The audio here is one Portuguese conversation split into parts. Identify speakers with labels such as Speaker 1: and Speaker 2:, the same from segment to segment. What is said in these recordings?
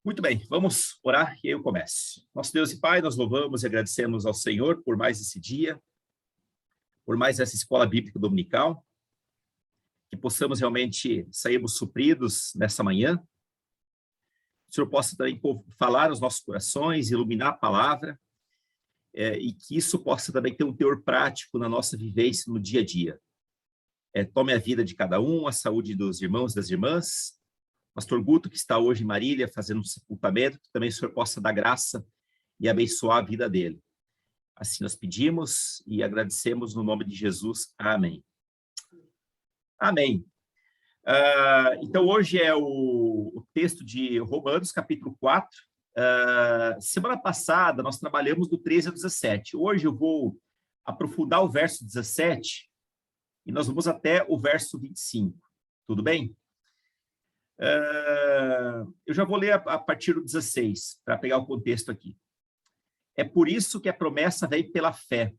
Speaker 1: Muito bem, vamos orar e aí eu começo. Nosso Deus e Pai, nós louvamos e agradecemos ao Senhor por mais esse dia, por mais essa escola bíblica dominical, que possamos realmente sairmos supridos nessa manhã. O Senhor possa também falar aos nossos corações, iluminar a palavra, e que isso possa também ter um teor prático na nossa vivência no dia a dia. Tome a vida de cada um, a saúde dos irmãos e das irmãs. Pastor Guto, que está hoje em Marília fazendo um sepultamento, que também o Senhor possa dar graça e abençoar a vida dele. Assim nós pedimos e agradecemos no nome de Jesus. Amém. Amém. Então, hoje é o texto de Romanos, capítulo 4. Semana passada, nós trabalhamos do 13 ao 17. Hoje eu vou aprofundar o verso 17 e nós vamos até o verso 25. Tudo bem? Eu já vou ler a partir do 16, para pegar o contexto aqui. É por isso que a promessa vem pela fé,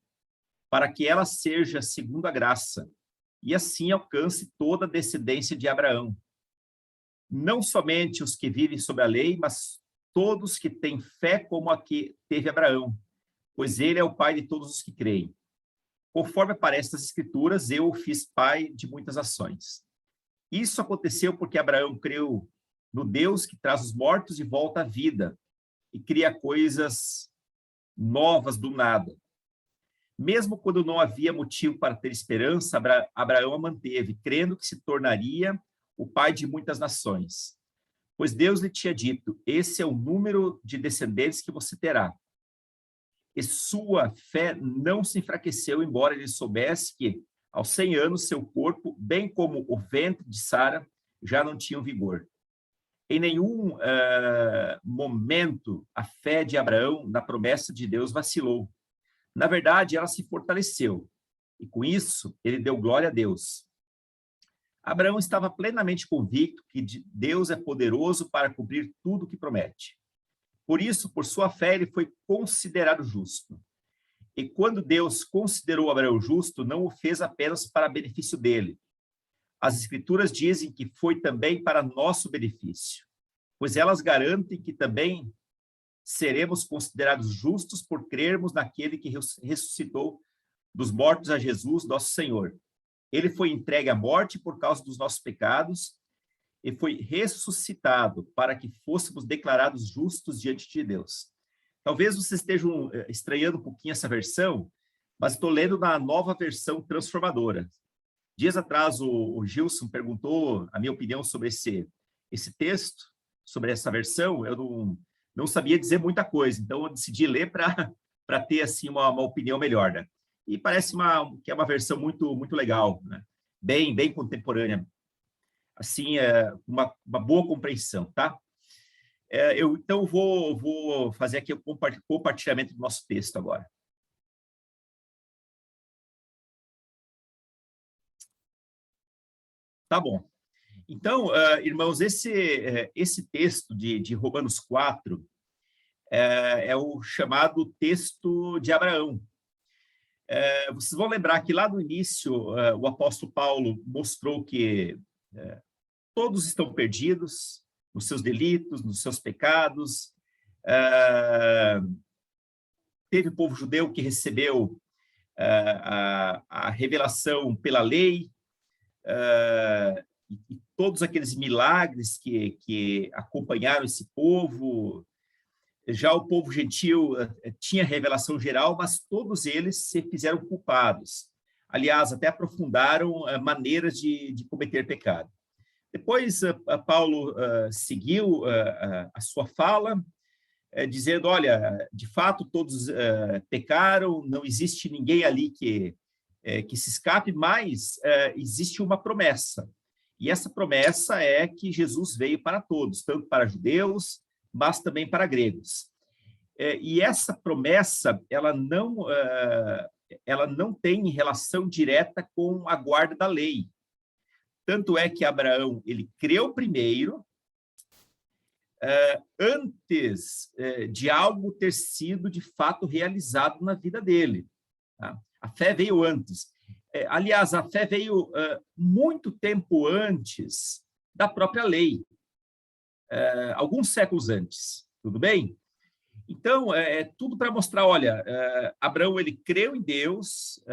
Speaker 1: para que ela seja segundo a graça, e assim alcance toda a descendência de Abraão. Não somente os que vivem sob a lei, mas todos que têm fé como a que teve Abraão, pois ele é o pai de todos os que creem. Conforme aparece nas Escrituras, eu o fiz pai de muitas nações. Isso aconteceu porque Abraão creu no Deus que traz os mortos de volta à vida e cria coisas novas do nada. Mesmo quando não havia motivo para ter esperança, Abraão a manteve, crendo que se tornaria o pai de muitas nações. Pois Deus lhe tinha dito, esse é o número de descendentes que você terá. E sua fé não se enfraqueceu, embora ele soubesse que, aos 100 anos, seu corpo, bem como o ventre de Sara, já não tinham vigor. Em nenhum momento a fé de Abraão na promessa de Deus vacilou. Na verdade, ela se fortaleceu, e com isso ele deu glória a Deus. Abraão estava plenamente convicto que Deus é poderoso para cumprir tudo o que promete. Por isso, por sua fé, ele foi considerado justo. E quando Deus considerou Abraão justo, não o fez apenas para benefício dele. As Escrituras dizem que foi também para nosso benefício, pois elas garantem que também seremos considerados justos por crermos naquele que ressuscitou dos mortos a Jesus, nosso Senhor. Ele foi entregue à morte por causa dos nossos pecados e foi ressuscitado para que fôssemos declarados justos diante de Deus. Talvez vocês estejam estranhando um pouquinho essa versão, mas estou lendo na nova versão transformadora. Dias atrás, o Gilson perguntou a minha opinião sobre esse texto, sobre essa versão. Eu não sabia dizer muita coisa, então eu decidi ler para ter assim, uma opinião melhor. Né? E parece que é uma versão muito, muito legal, né? Bem contemporânea. Assim, uma boa compreensão, tá? Então, vou fazer aqui o compartilhamento do nosso texto agora. Tá bom. Então, irmãos, esse texto de Romanos 4 é o chamado texto de Abraão. Vocês vão lembrar que lá no início, o apóstolo Paulo mostrou que todos estão perdidos, nos seus delitos, nos seus pecados. Teve o povo judeu que recebeu a revelação pela lei, e todos aqueles milagres que acompanharam esse povo. Já o povo gentil tinha revelação geral, mas todos eles se fizeram culpados. Aliás, até aprofundaram maneiras de cometer pecado. Depois, Paulo seguiu a sua fala, dizendo, olha, de fato, todos pecaram, não existe ninguém ali que se escape, mas existe uma promessa. E essa promessa é que Jesus veio para todos, tanto para judeus, mas também para gregos. E essa promessa, ela não tem relação direta com a guarda da lei. Tanto é que Abraão, ele creu primeiro, antes de algo ter sido, de fato, realizado na vida dele. Tá? A fé veio antes. Aliás, a fé veio muito tempo antes da própria lei. alguns séculos antes, tudo bem? Então, é tudo para mostrar, olha, Abraão, ele creu em Deus,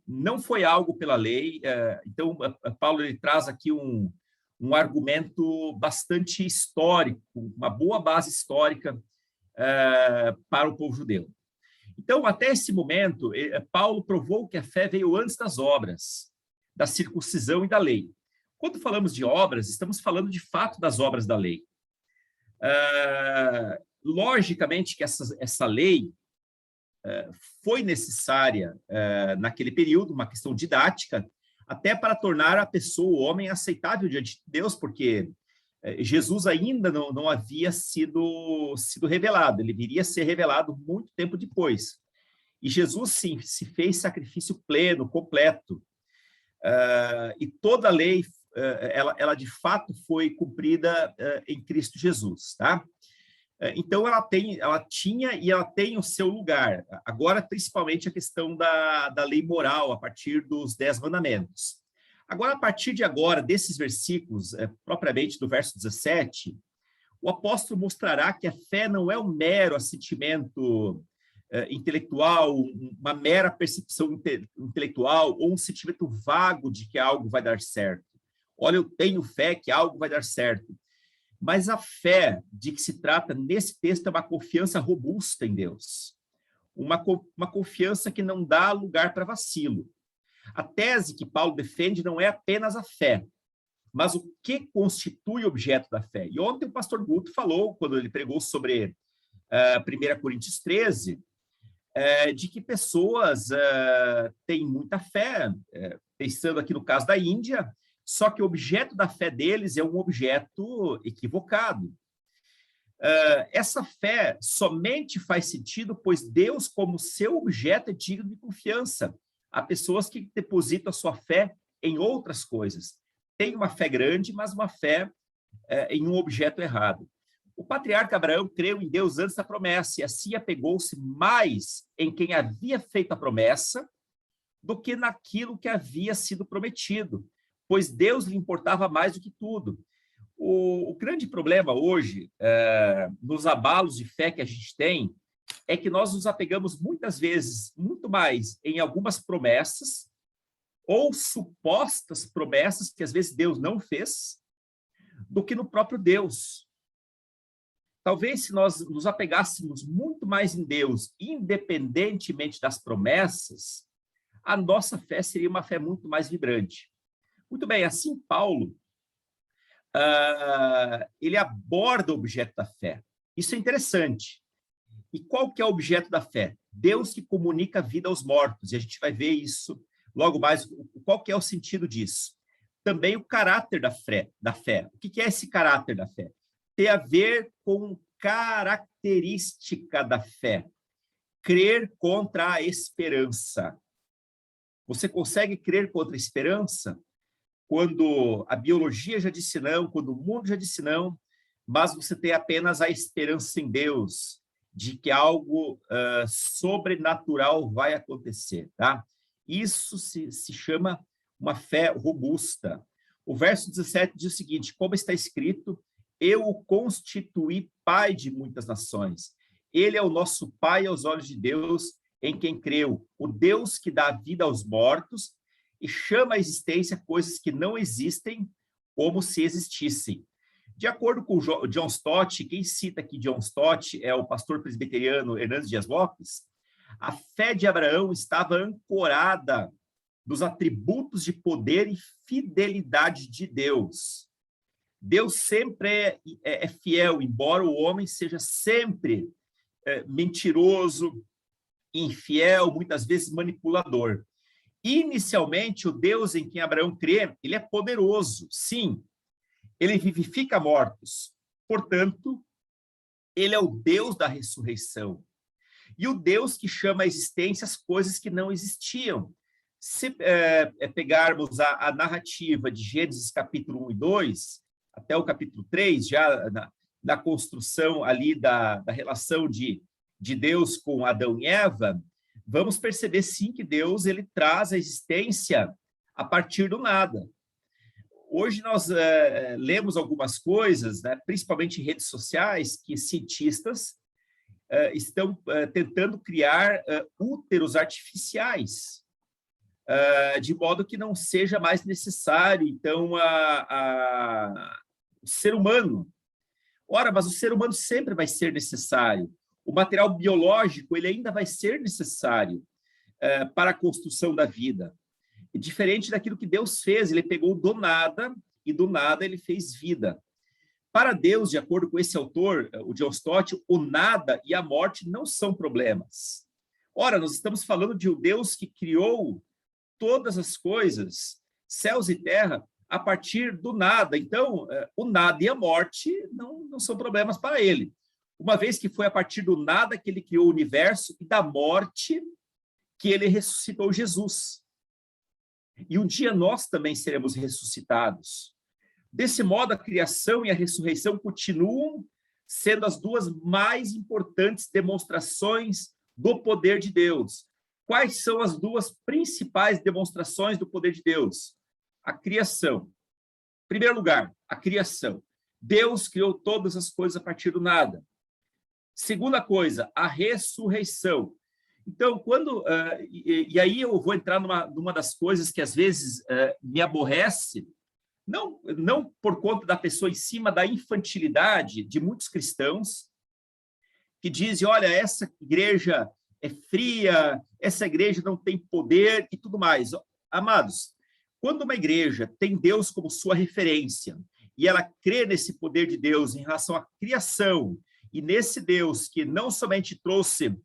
Speaker 1: não foi algo pela lei. Então, Paulo, ele traz aqui um argumento bastante histórico, uma boa base histórica para o povo judeu. Então, até esse momento, Paulo provou que a fé veio antes das obras, da circuncisão e da lei. Quando falamos de obras, estamos falando de fato das obras da lei. Logicamente que essa lei foi necessária naquele período, uma questão didática, até para tornar a pessoa, o homem, aceitável diante de Deus, porque Jesus ainda não havia sido revelado, ele viria a ser revelado muito tempo depois. E Jesus, sim, se fez sacrifício pleno, completo, e toda a lei, ela de fato foi cumprida em Cristo Jesus, tá? Então, ela tinha e ela tem o seu lugar. Agora, principalmente, a questão da lei moral, a partir dos 10 mandamentos. Agora, a partir de agora, desses versículos, propriamente do verso 17, o apóstolo mostrará que a fé não é um mero assentimento intelectual, uma mera percepção intelectual, ou um sentimento vago de que algo vai dar certo. Olha, eu tenho fé que algo vai dar certo. Mas a fé de que se trata nesse texto é uma confiança robusta em Deus. Uma confiança que não dá lugar para vacilo. A tese que Paulo defende não é apenas a fé, mas o que constitui o objeto da fé. E ontem o pastor Guto falou, quando ele pregou sobre 1 Coríntios 13, de que pessoas têm muita fé, pensando aqui no caso da Índia, só que o objeto da fé deles é um objeto equivocado. Essa fé somente faz sentido, pois Deus, como seu objeto, é digno de confiança. Há pessoas que depositam a sua fé em outras coisas. Tem uma fé grande, mas uma fé em um objeto errado. O patriarca Abraão creu em Deus antes da promessa, e assim apegou-se mais em quem havia feito a promessa do que naquilo que havia sido prometido, pois Deus lhe importava mais do que tudo. O grande problema hoje, nos abalos de fé que a gente tem, é que nós nos apegamos muitas vezes muito mais em algumas promessas ou supostas promessas que às vezes Deus não fez, do que no próprio Deus. Talvez se nós nos apegássemos muito mais em Deus, independentemente das promessas, a nossa fé seria uma fé muito mais vibrante. Muito bem, assim Paulo, ele aborda o objeto da fé. Isso é interessante. E qual que é o objeto da fé? Deus que comunica a vida aos mortos. E a gente vai ver isso logo mais. Qual que é o sentido disso? Também o caráter da fé. O que é esse caráter da fé? Tem a ver com característica da fé. Crer contra a esperança. Você consegue crer contra a esperança? Quando a biologia já disse não, quando o mundo já disse não, mas você tem apenas a esperança em Deus, de que algo sobrenatural vai acontecer, tá? Isso se chama uma fé robusta. O verso 17 diz o seguinte: como está escrito, eu o constituí pai de muitas nações. Ele é o nosso pai aos olhos de Deus, em quem creu, o Deus que dá vida aos mortos e chama à existência coisas que não existem como se existissem. De acordo com o John Stott, quem cita aqui John Stott é o pastor presbiteriano Hernandes Dias Lopes, a fé de Abraão estava ancorada nos atributos de poder e fidelidade de Deus. Deus sempre é fiel, embora o homem seja sempre mentiroso, infiel, muitas vezes manipulador. Inicialmente, o Deus em quem Abraão crê, ele é poderoso, sim. Ele vivifica mortos. Portanto, ele é o Deus da ressurreição. E o Deus que chama à existência as coisas que não existiam. Se pegarmos a narrativa de Gênesis capítulo 1 e 2, até o capítulo 3, já na construção ali da relação de Deus com Adão e Eva, vamos perceber sim que Deus ele traz a existência a partir do nada. Hoje nós lemos algumas coisas, né, principalmente em redes sociais, que cientistas estão tentando criar úteros artificiais, de modo que não seja mais necessário, então, o ser humano. Ora, mas o ser humano sempre vai ser necessário. O material biológico ele ainda vai ser necessário para a construção da vida. E diferente daquilo que Deus fez, ele pegou do nada e do nada ele fez vida. Para Deus, de acordo com esse autor, o John Stott, o nada e a morte não são problemas. Ora, nós estamos falando de um Deus que criou todas as coisas, céus e terra, a partir do nada. Então, o nada e a morte não são problemas para ele. Uma vez que foi a partir do nada que ele criou o universo e da morte que ele ressuscitou Jesus. E um dia nós também seremos ressuscitados. Desse modo, a criação e a ressurreição continuam sendo as duas mais importantes demonstrações do poder de Deus. Quais são as duas principais demonstrações do poder de Deus? A criação. Em primeiro lugar, a criação. Deus criou todas as coisas a partir do nada. Segunda coisa, a ressurreição. Então, e aí eu vou entrar numa das coisas que às vezes me aborrece, não por conta da pessoa em cima da infantilidade de muitos cristãos, que dizem, olha, essa igreja é fria, essa igreja não tem poder e tudo mais. Amados, quando uma igreja tem Deus como sua referência e ela crê nesse poder de Deus em relação à criação e nesse Deus que não somente trouxe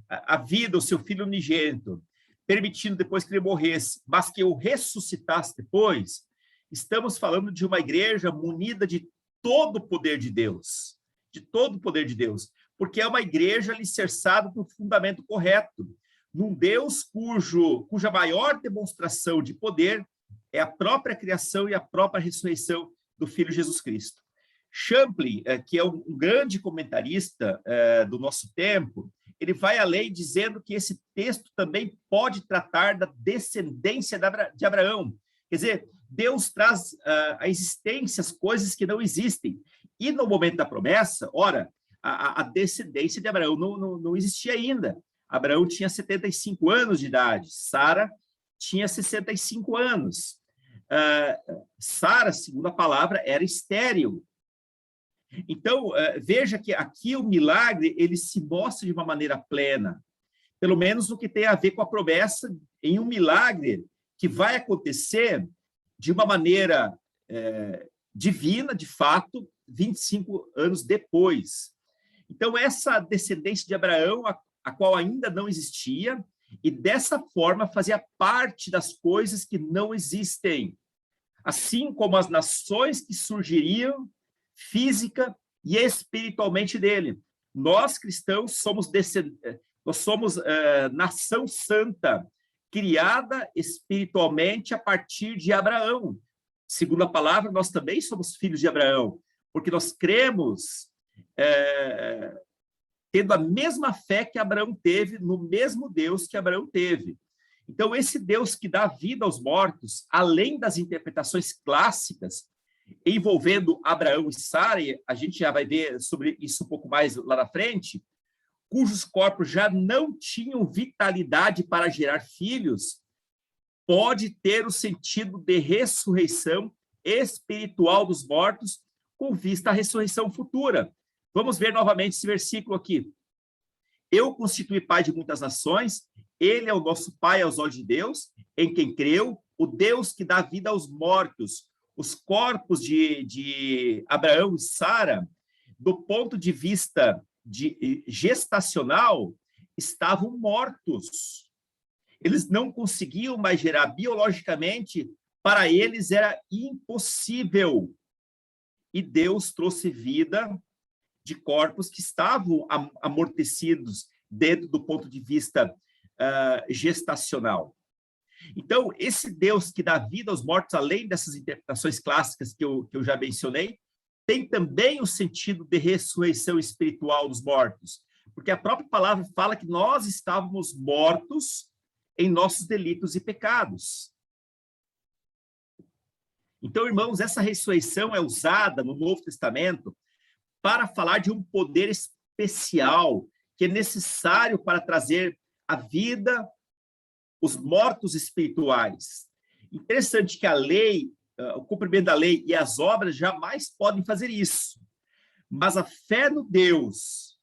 Speaker 1: a vida, o seu filho unigênito, permitindo depois que ele morresse, mas que o ressuscitasse depois, estamos falando de uma igreja munida de todo o poder de Deus, porque é uma igreja alicerçada no fundamento correto, num Deus cuja maior demonstração de poder é a própria criação e a própria ressurreição do Filho Jesus Cristo. Champlin, que é um grande comentarista do nosso tempo, ele vai além dizendo que esse texto também pode tratar da descendência de Abraão. Quer dizer, Deus traz à existência as coisas que não existem. E no momento da promessa, ora, a descendência de Abraão não existia ainda. Abraão tinha 75 anos de idade, Sara tinha 65 anos. Sara, segundo a palavra, era estéril. Então, veja que aqui o milagre ele se mostra de uma maneira plena, pelo menos no que tem a ver com a promessa em um milagre que vai acontecer de uma maneira divina, de fato, 25 anos depois. Então, essa descendência de Abraão, a qual ainda não existia, e dessa forma fazia parte das coisas que não existem, assim como as nações que surgiriam física e espiritualmente dele. Nós, cristãos, somos nação santa, criada espiritualmente a partir de Abraão. Segundo a palavra, nós também somos filhos de Abraão, porque nós cremos tendo a mesma fé que Abraão teve, no mesmo Deus que Abraão teve. Então, esse Deus que dá vida aos mortos, além das interpretações clássicas, envolvendo Abraão e Sara, e a gente já vai ver sobre isso um pouco mais lá na frente, cujos corpos já não tinham vitalidade para gerar filhos, pode ter o sentido de ressurreição espiritual dos mortos com vista à ressurreição futura. Vamos ver novamente esse versículo aqui. Eu constituí pai de muitas nações, ele é o nosso pai aos olhos de Deus, em quem creu, o Deus que dá vida aos mortos. Os corpos de Abraão e Sara, do ponto de vista gestacional, estavam mortos. Eles não conseguiam mais gerar biologicamente, para eles era impossível. E Deus trouxe vida de corpos que estavam amortecidos dentro do ponto de vista gestacional. Então, esse Deus que dá vida aos mortos, além dessas interpretações clássicas que eu já mencionei, tem também o sentido de ressurreição espiritual dos mortos, porque a própria palavra fala que nós estávamos mortos em nossos delitos e pecados. Então, irmãos, essa ressurreição é usada no Novo Testamento para falar de um poder especial que é necessário para trazer à vida os mortos espirituais. Interessante que a lei, o cumprimento da lei e as obras jamais podem fazer isso. Mas a fé no Deus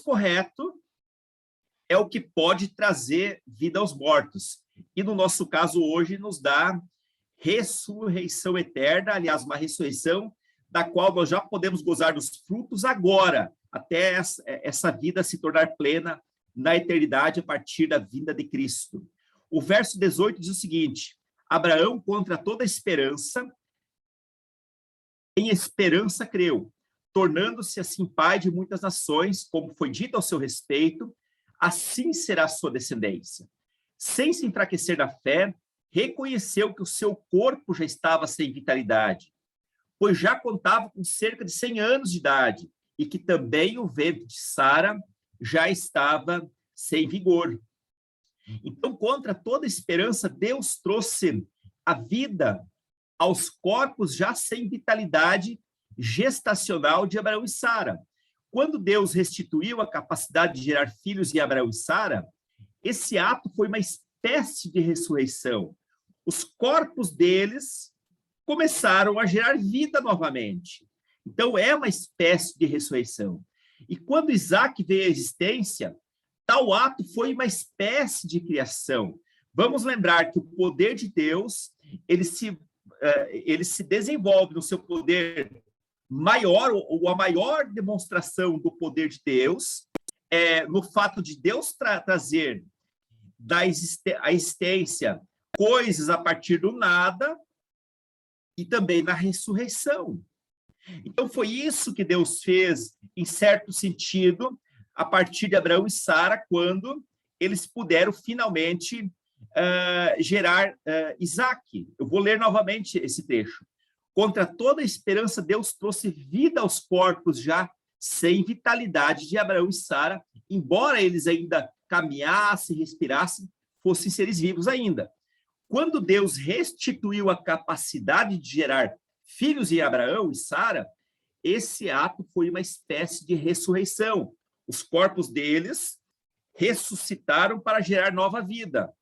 Speaker 1: correto, é o que pode trazer vida aos mortos. E no nosso caso hoje nos dá ressurreição eterna, aliás, uma ressurreição da qual nós já podemos gozar dos frutos agora, até essa vida se tornar plena na eternidade a partir da vinda de Cristo. O verso 18 diz o seguinte: Abraão, contra toda esperança, em esperança creu, tornando-se assim pai de muitas nações, como foi dito ao seu respeito, assim será a sua descendência. Sem se enfraquecer na fé, reconheceu que o seu corpo já estava sem vitalidade, pois já contava com cerca de 100 anos de idade, e que também o ventre de Sara já estava sem vigor. Então, contra toda esperança, Deus trouxe a vida aos corpos já sem vitalidade gestacional de Abraão e Sara. Quando Deus restituiu a capacidade de gerar filhos em Abraão e Sara, esse ato foi uma espécie de ressurreição. Os corpos deles começaram a gerar vida novamente. Então, é uma espécie de ressurreição. E quando Isaac veio à existência, tal ato foi uma espécie de criação. Vamos lembrar que o poder de Deus, ele se desenvolve no seu poder maior, ou a maior demonstração do poder de Deus, no fato de Deus trazer a existência coisas a partir do nada, e também na ressurreição. Então, foi isso que Deus fez, em certo sentido, a partir de Abraão e Sara, quando eles puderam finalmente gerar Isaac. Eu vou ler novamente esse trecho. Contra toda esperança, Deus trouxe vida aos corpos já sem vitalidade de Abraão e Sara, embora eles ainda caminhassem, respirassem, fossem seres vivos ainda. Quando Deus restituiu a capacidade de gerar filhos em Abraão e Sara, esse ato foi uma espécie de ressurreição. Os corpos deles ressuscitaram para gerar nova vida.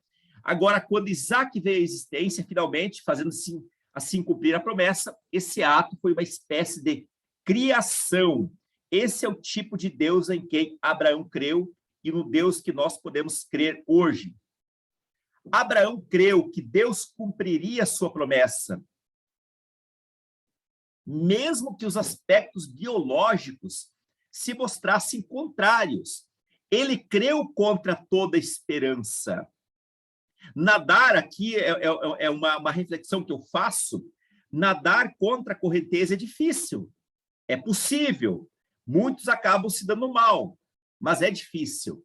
Speaker 1: Agora, quando Isaac veio à existência, finalmente, fazendo assim cumprir a promessa, esse ato foi uma espécie de criação. Esse é o tipo de Deus em quem Abraão creu e no Deus que nós podemos crer hoje. Abraão creu que Deus cumpriria sua promessa, mesmo que os aspectos biológicos se mostrassem contrários. Ele creu contra toda esperança. Nadar aqui é uma reflexão que eu faço. Nadar contra a correnteza é difícil. É possível. Muitos acabam se dando mal, mas é difícil.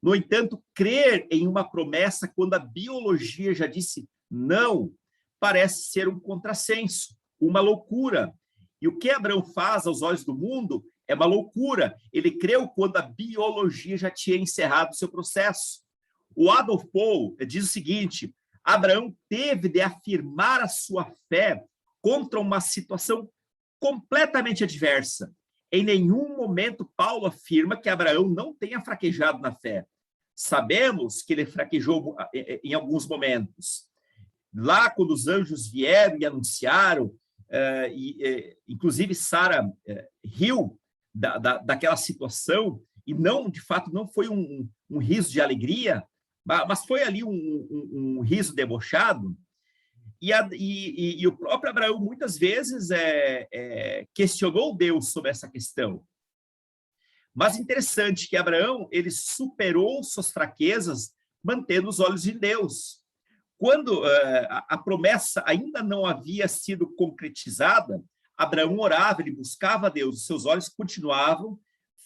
Speaker 1: No entanto, crer em uma promessa quando a biologia já disse não, parece ser um contrassenso, uma loucura. E o que Abraão faz aos olhos do mundo é uma loucura. Ele creu quando a biologia já tinha encerrado o seu processo. O Adolf Paul diz o seguinte: Abraão teve de afirmar a sua fé contra uma situação completamente adversa. Em nenhum momento Paulo afirma que Abraão não tenha fraquejado na fé. Sabemos que ele fraquejou em alguns momentos. Lá, quando os anjos vieram e anunciaram, inclusive Sara riu daquela situação, e não, de fato, não foi um riso de alegria, mas foi ali um riso debochado. E o próprio Abraão, muitas vezes, questionou Deus sobre essa questão. Mas interessante que Abraão, ele superou suas fraquezas, mantendo os olhos em Deus. Quando a promessa ainda não havia sido concretizada, Abraão orava, ele buscava a Deus, os seus olhos continuavam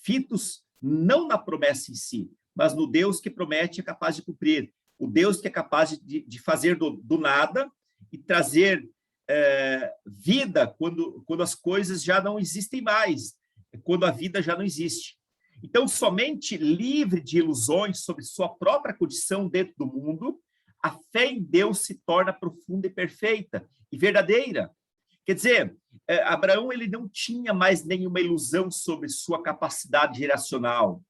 Speaker 1: fitos não na promessa em si, mas no Deus que promete e é capaz de cumprir, o Deus que é capaz de fazer do nada e trazer vida quando as coisas já não existem mais, quando a vida já não existe. Então, somente livre de ilusões sobre sua própria condição dentro do mundo, a fé em Deus se torna profunda e perfeita e verdadeira. Quer dizer, Abraão ele não tinha mais nenhuma ilusão sobre sua capacidade geracional.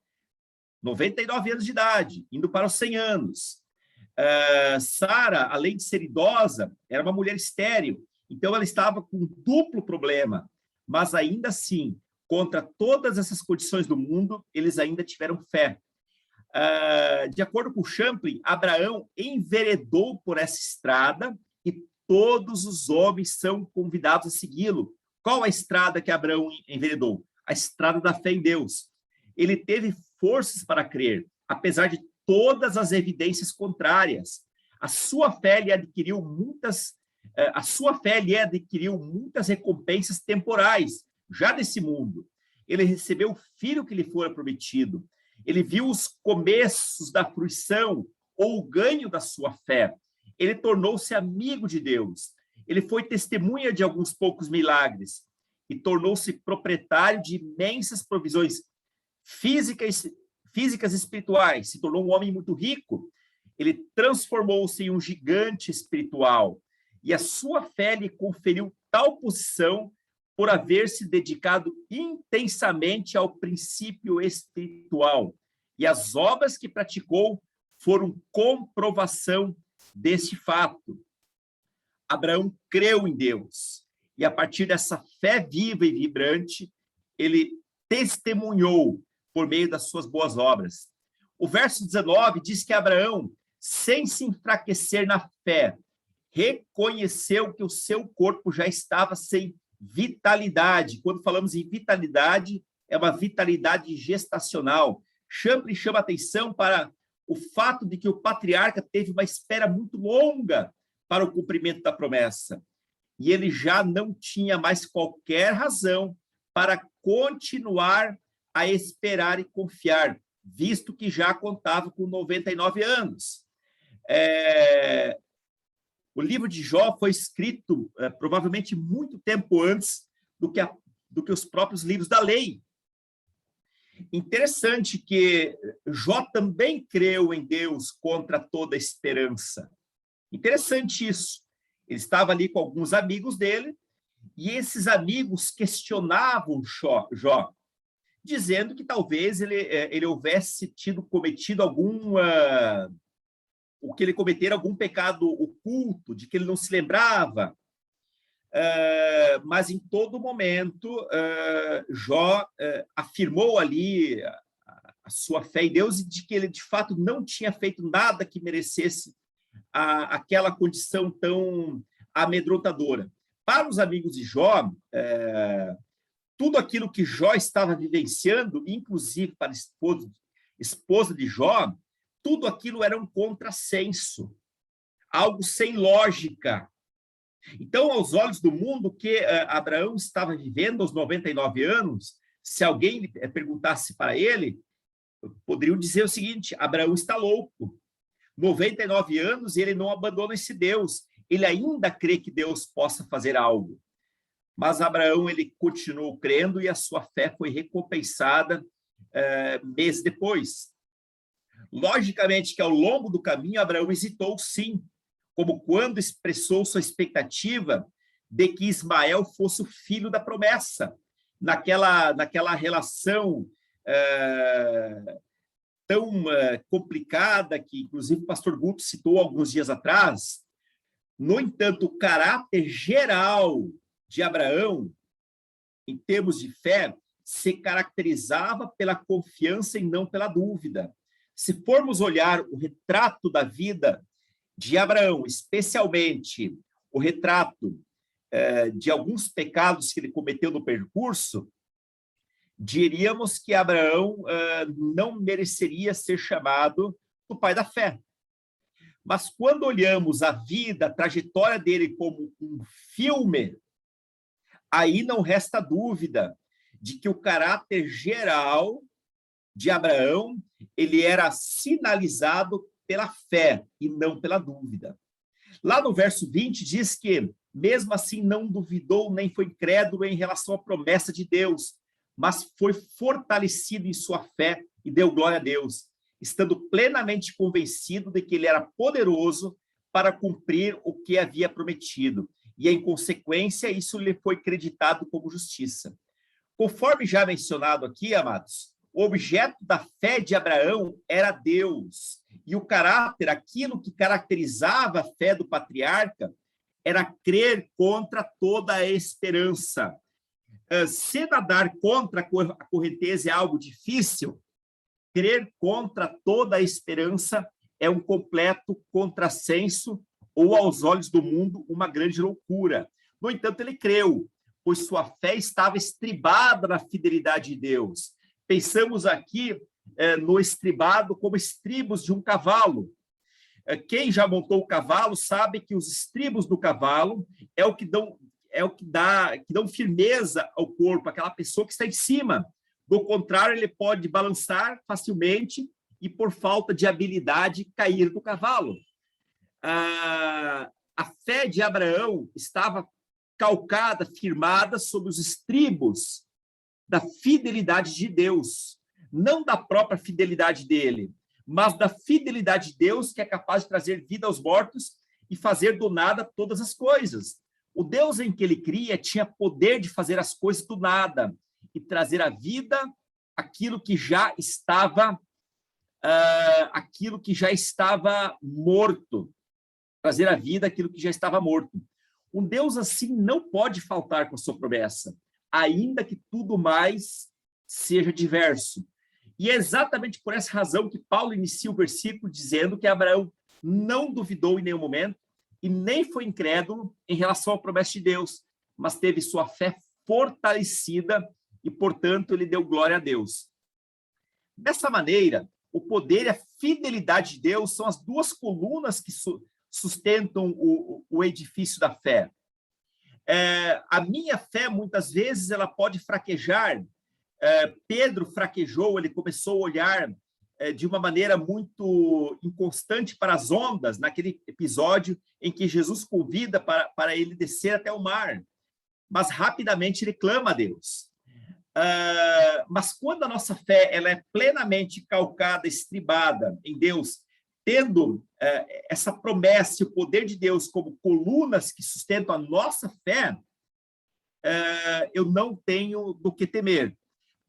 Speaker 1: 99 anos de idade, indo para os 100 anos. Sara, além de ser idosa, era uma mulher estéril, então ela estava com um duplo problema, mas ainda assim, contra todas essas condições do mundo, eles ainda tiveram fé. De acordo com Champlin, Abraão enveredou por essa estrada e todos os homens são convidados a segui-lo. Qual a estrada que Abraão enveredou? A estrada da fé em Deus. Ele teve forças para crer, apesar de todas as evidências contrárias. A sua fé lhe adquiriu muitas recompensas temporais, já desse mundo. Ele recebeu o filho que lhe fora prometido. Ele viu os começos da fruição ou o ganho da sua fé. Ele tornou-se amigo de Deus. Ele foi testemunha de alguns poucos milagres e tornou-se proprietário de imensas provisões físicas e espirituais. Se tornou um homem muito rico. Ele transformou-se em um gigante espiritual. E a sua fé lhe conferiu tal posição por haver se dedicado intensamente ao princípio espiritual. E as obras que praticou foram comprovação deste fato. Abraão creu em Deus. E a partir dessa fé viva e vibrante, ele testemunhou por meio das suas boas obras. O verso 19 diz que Abraão, sem se enfraquecer na fé, reconheceu que o seu corpo já estava sem vitalidade. Quando falamos em vitalidade, é uma vitalidade gestacional. Champlin chama atenção para o fato de que o patriarca teve uma espera muito longa para o cumprimento da promessa. E ele já não tinha mais qualquer razão para continuar a esperar e confiar, visto que já contava com 99 anos. O livro de Jó foi escrito provavelmente muito tempo antes do que os próprios livros da lei. Interessante que Jó também creu em Deus contra toda esperança. Interessante isso. Ele estava ali com alguns amigos dele e esses amigos questionavam Jó, dizendo que talvez ele houvesse cometido algum pecado oculto, de que ele não se lembrava. Mas em todo momento, Jó afirmou ali a sua fé em Deus e de que ele, de fato, não tinha feito nada que merecesse aquela condição tão amedrontadora. Para os amigos de Jó, tudo aquilo que Jó estava vivenciando, inclusive para a esposa de Jó, tudo aquilo era um contrassenso, algo sem lógica. Então, aos olhos do mundo, o que Abraão estava vivendo aos 99 anos, se alguém perguntasse para ele, poderiam dizer o seguinte: Abraão está louco. 99 anos e ele não abandona esse Deus. Ele ainda crê que Deus possa fazer algo. Mas Abraão, ele continuou crendo e a sua fé foi recompensada meses depois. Logicamente que ao longo do caminho, Abraão hesitou sim, como quando expressou sua expectativa de que Ismael fosse o filho da promessa, naquela relação tão complicada que, inclusive, o pastor Guto citou alguns dias atrás. No entanto, o caráter geral de Abraão, em termos de fé, se caracterizava pela confiança e não pela dúvida. Se formos olhar o retrato da vida de Abraão, especialmente o retrato de alguns pecados que ele cometeu no percurso, diríamos que Abraão não mereceria ser chamado o pai da fé. Mas quando olhamos a vida, a trajetória dele como um filme, aí não resta dúvida de que o caráter geral de Abraão, ele era sinalizado pela fé e não pela dúvida. Lá no verso 20 diz que, mesmo assim, não duvidou nem foi incrédulo em relação à promessa de Deus, mas foi fortalecido em sua fé e deu glória a Deus, estando plenamente convencido de que ele era poderoso para cumprir o que havia prometido. E, em consequência, isso lhe foi creditado como justiça. Conforme já mencionado aqui, amados, o objeto da fé de Abraão era Deus. E o caráter, aquilo que caracterizava a fé do patriarca, era crer contra toda a esperança. Se nadar contra a correnteza é algo difícil, crer contra toda a esperança é um completo contrassenso ou, aos olhos do mundo, uma grande loucura. No entanto, ele creu, pois sua fé estava estribada na fidelidade de Deus. Pensamos aqui no estribado como estribos de um cavalo. Quem já montou o cavalo sabe que os estribos do cavalo é o que dão firmeza ao corpo, aquela pessoa que está em cima. Do contrário, ele pode balançar facilmente e, por falta de habilidade, cair do cavalo. A fé de Abraão estava calcada, firmada sobre os estribos da fidelidade de Deus, não da própria fidelidade dele, mas da fidelidade de Deus, que é capaz de trazer vida aos mortos e fazer do nada todas as coisas. O Deus em que ele cria tinha poder de fazer as coisas do nada e trazer à vida aquilo que já estava morto, trazer à vida aquilo que já estava morto. Um Deus assim não pode faltar com a sua promessa, ainda que tudo mais seja diverso. E é exatamente por essa razão que Paulo inicia o versículo dizendo que Abraão não duvidou em nenhum momento e nem foi incrédulo em relação à promessa de Deus, mas teve sua fé fortalecida e, portanto, ele deu glória a Deus. Dessa maneira, o poder e a fidelidade de Deus são as duas colunas que sustentam o edifício da fé. A minha fé, muitas vezes, ela pode fraquejar. Pedro fraquejou, ele começou a olhar de uma maneira muito inconstante para as ondas, naquele episódio em que Jesus convida para ele descer até o mar. Mas rapidamente ele clama a Deus. Mas quando a nossa fé ela é plenamente calcada, estribada em Deus, tendo essa promessa e o poder de Deus como colunas que sustentam a nossa fé, eu não tenho do que temer.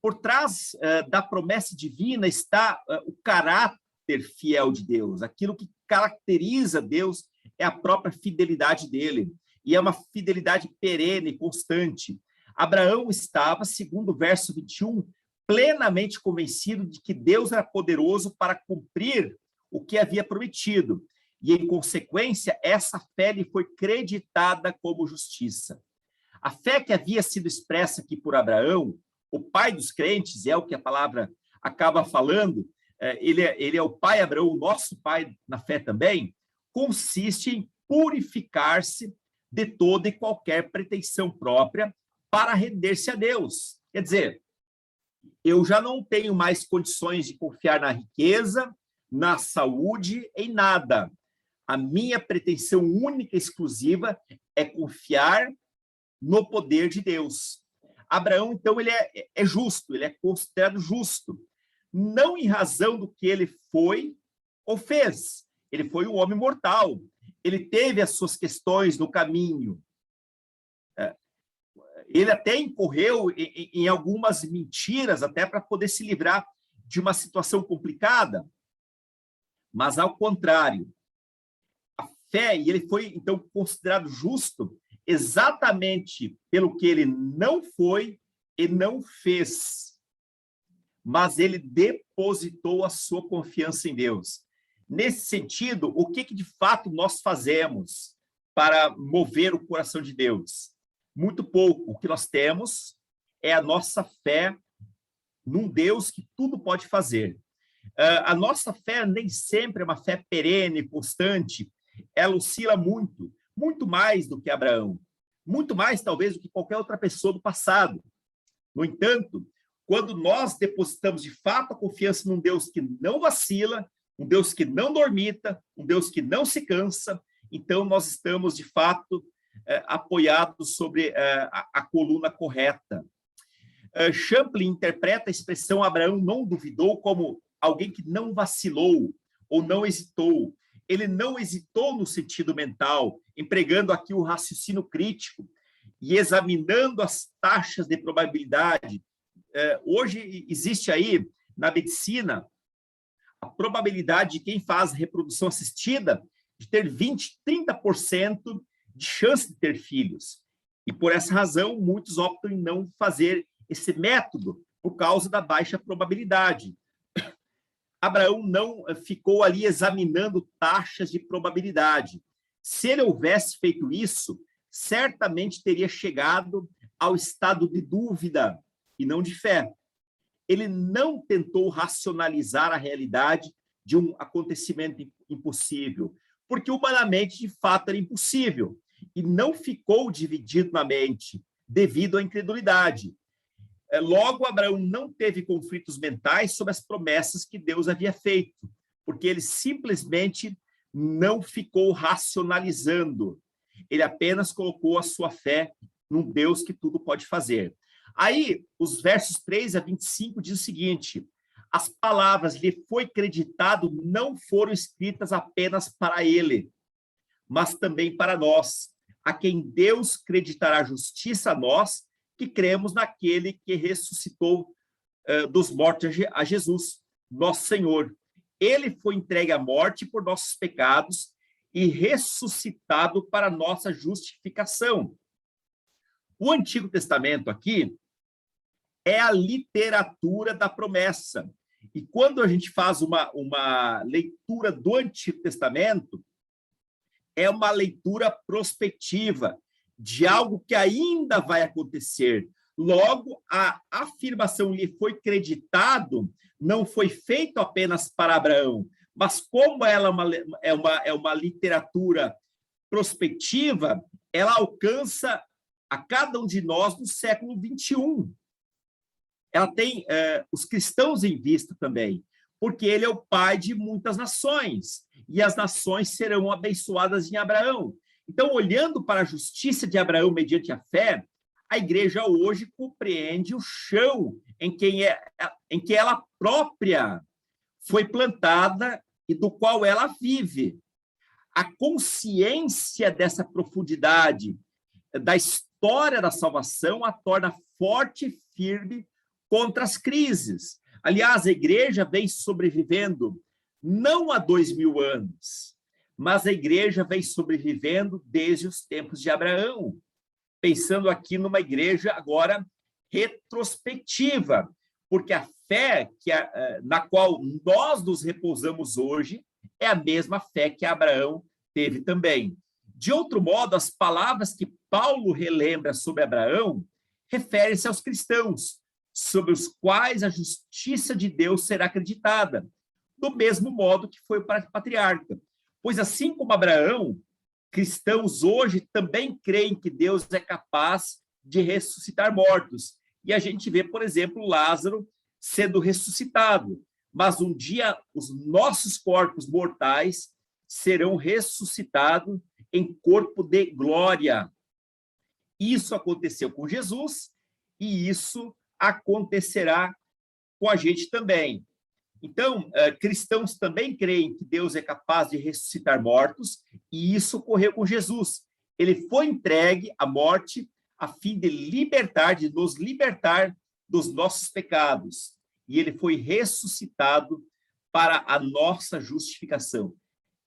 Speaker 1: Por trás da promessa divina está o caráter fiel de Deus. Aquilo que caracteriza Deus é a própria fidelidade dele. E é uma fidelidade perene, constante. Abraão estava, segundo o verso 21, plenamente convencido de que Deus era poderoso para cumprir o que havia prometido. E, em consequência, essa fé lhe foi creditada como justiça. A fé que havia sido expressa aqui por Abraão, o pai dos crentes, é o que a palavra acaba falando, ele é o pai Abraão, o nosso pai na fé também, consiste em purificar-se de toda e qualquer pretensão própria para render-se a Deus. Quer dizer, eu já não tenho mais condições de confiar na riqueza, na saúde, em nada. A minha pretensão única e exclusiva é confiar no poder de Deus. Abraão, então, ele é justo, ele é considerado justo, não em razão do que ele foi ou fez. Ele foi um homem mortal, ele teve as suas questões no caminho. Ele até incorreu em algumas mentiras, até para poder se livrar de uma situação complicada. Mas, ao contrário, a fé, e ele foi, então, considerado justo exatamente pelo que ele não foi e não fez, mas ele depositou a sua confiança em Deus. Nesse sentido, o que de fato nós fazemos para mover o coração de Deus? Muito pouco. O que nós temos é a nossa fé num Deus que tudo pode fazer. A nossa fé nem sempre é uma fé perene, constante. Ela oscila muito, muito mais do que Abraão, muito mais, talvez, do que qualquer outra pessoa do passado. No entanto, quando nós depositamos de fato a confiança num Deus que não vacila, um Deus que não dormita, um Deus que não se cansa, então nós estamos, de fato, apoiados sobre a coluna correta. Champlin interpreta a expressão Abraão não duvidou como alguém que não vacilou ou não hesitou. ele não hesitou no sentido mental, empregando aqui o raciocínio crítico e examinando as taxas de probabilidade. Hoje existe aí, na medicina, a probabilidade de quem faz reprodução assistida de ter 20, 30% de chance de ter filhos. E por essa razão, muitos optam em não fazer esse método, por causa da baixa probabilidade. Abraão não ficou ali examinando taxas de probabilidade. Se ele houvesse feito isso, certamente teria chegado ao estado de dúvida e não de fé. Ele não tentou racionalizar a realidade de um acontecimento impossível, porque humanamente, de fato, era impossível, e não ficou dividido na mente devido à incredulidade. Logo, Abraão não teve conflitos mentais sobre as promessas que Deus havia feito, porque ele simplesmente não ficou racionalizando. Ele apenas colocou a sua fé num Deus que tudo pode fazer. Aí, os versos 3 a 25 diz o seguinte: as palavras lhe foi creditado não foram escritas apenas para ele, mas também para nós, a quem Deus creditará justiça a nós, que cremos naquele que ressuscitou dos mortos a Jesus, nosso Senhor. Ele foi entregue à morte por nossos pecados e ressuscitado para nossa justificação. O Antigo Testamento aqui é a literatura da promessa. E quando a gente faz uma leitura do Antigo Testamento, é uma leitura prospectiva de algo que ainda vai acontecer. Logo, a afirmação lhe foi creditado não foi feito apenas para Abraão, mas como ela é uma literatura prospectiva, ela alcança a cada um de nós no século XXI. Ela tem os cristãos em vista também, porque ele é o pai de muitas nações, e as nações serão abençoadas em Abraão. Então, olhando para a justiça de Abraão mediante a fé, a igreja hoje compreende o chão em que ela própria foi plantada e do qual ela vive. A consciência dessa profundidade da história da salvação a torna forte e firme contra as crises. Aliás, a igreja vem sobrevivendo não há 2000 anos, mas a igreja vem sobrevivendo desde os tempos de Abraão, pensando aqui numa igreja agora retrospectiva, porque a fé na qual nós nos repousamos hoje é a mesma fé que Abraão teve também. De outro modo, as palavras que Paulo relembra sobre Abraão referem-se aos cristãos, sobre os quais a justiça de Deus será acreditada, do mesmo modo que foi para o patriarca. Pois assim como Abraão, cristãos hoje também creem que Deus é capaz de ressuscitar mortos. E a gente vê, por exemplo, Lázaro sendo ressuscitado. Mas um dia os nossos corpos mortais serão ressuscitados em corpo de glória. Isso aconteceu com Jesus e isso acontecerá com a gente também. Então, cristãos também creem que Deus é capaz de ressuscitar mortos, e isso ocorreu com Jesus. Ele foi entregue à morte a fim de nos libertar dos nossos pecados. E ele foi ressuscitado para a nossa justificação.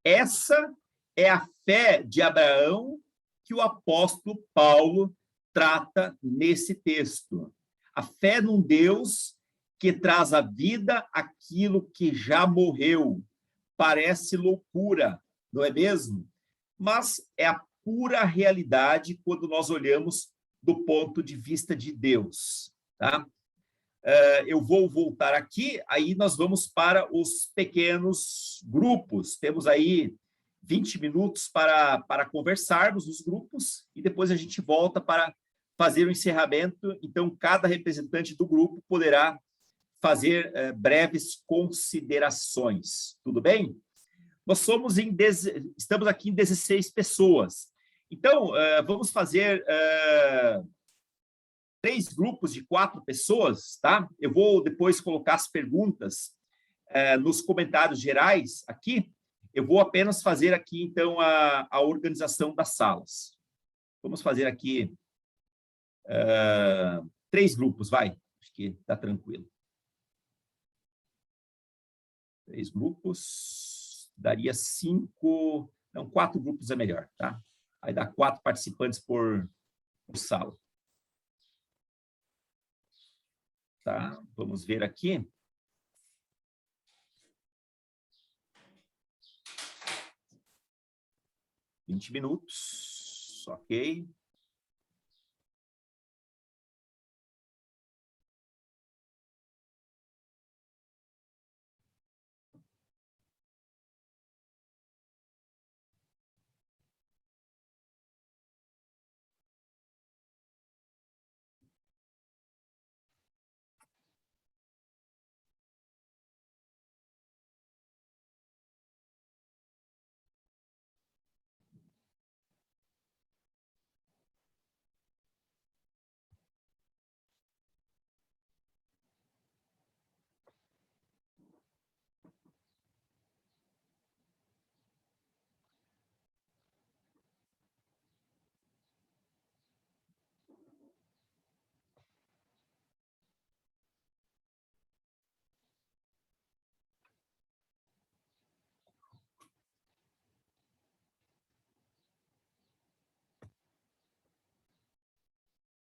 Speaker 1: Essa é a fé de Abraão que o apóstolo Paulo trata nesse texto. A fé num Deus que traz à vida aquilo que já morreu. Parece loucura, não é mesmo? Mas é a pura realidade quando nós olhamos do ponto de vista de Deus. Tá? Eu vou voltar aqui, aí nós vamos para os pequenos grupos. Temos aí 20 minutos para conversarmos os grupos e depois a gente volta para fazer o encerramento. Então, cada representante do grupo poderá fazer breves considerações. Tudo bem? Nós estamos aqui em 16 pessoas. Então, vamos fazer 3 grupos de 4 pessoas, tá? Eu vou depois colocar as perguntas nos comentários gerais aqui, Eu vou apenas fazer aqui, então, a organização das salas. Vamos fazer aqui 3 grupos, vai. Acho que está tranquilo. 3 grupos. Daria 5... Não, 4 grupos é melhor, tá? Aí dá 4 participantes por sala. Tá? Vamos ver aqui. $20, ok.